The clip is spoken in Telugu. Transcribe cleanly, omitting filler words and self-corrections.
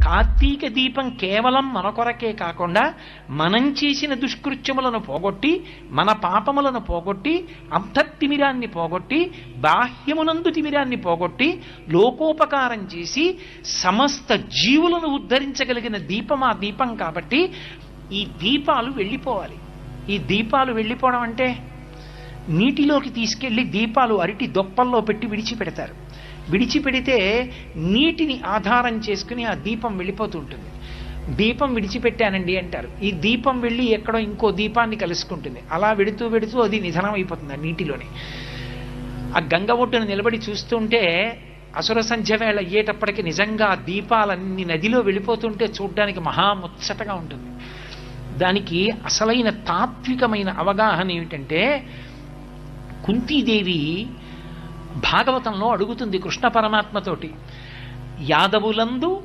కార్తీక దీపం కేవలం మన కొరకే కాకుండా మనం చేసిన దుష్కృత్యములను పోగొట్టి మన పాపములను పోగొట్టి అంతర్తిమిరాన్ని పోగొట్టి బాహ్యమునందు తిమిరాన్ని పోగొట్టి లోకోపకారం చేసి సమస్త జీవులను ఉద్ధరించగలిగిన దీపం ఆ దీపం కాబట్టి ఈ దీపాలు వెళ్ళిపోవాలి. ఈ దీపాలు వెళ్ళిపోవడం అంటే నీటిలోకి తీసుకెళ్లి దీపాలు అరటి దొప్పల్లో పెట్టి విడిచిపెడతారు. విడిచిపెడితే నీటిని ఆధారం చేసుకుని ఆ దీపం వెళ్ళిపోతూ ఉంటుంది. దీపం విడిచిపెట్టానండి అంటారు. ఈ దీపం వెళ్ళి ఎక్కడో ఇంకో దీపాన్ని కలుసుకుంటుంది. అలా వెడుతూ వెడుతూ అది నిధనం అయిపోతుంది ఆ నీటిలోనే. ఆ గంగ ఒడ్డున నిలబడి చూస్తుంటే అసుర సంధ్య వేళ అయ్యేటప్పటికి నిజంగా ఆ దీపాలన్నీ నదిలో వెళ్ళిపోతుంటే చూడ్డానికి మహాముచ్చటగా ఉంటుంది. దానికి అసలైన తాత్వికమైన అవగాహన ఏమిటంటే, కుంతీదేవి భాగవతంలో అడుగుతుంది కృష్ణ పరమాత్మతోటి, యాదవులందు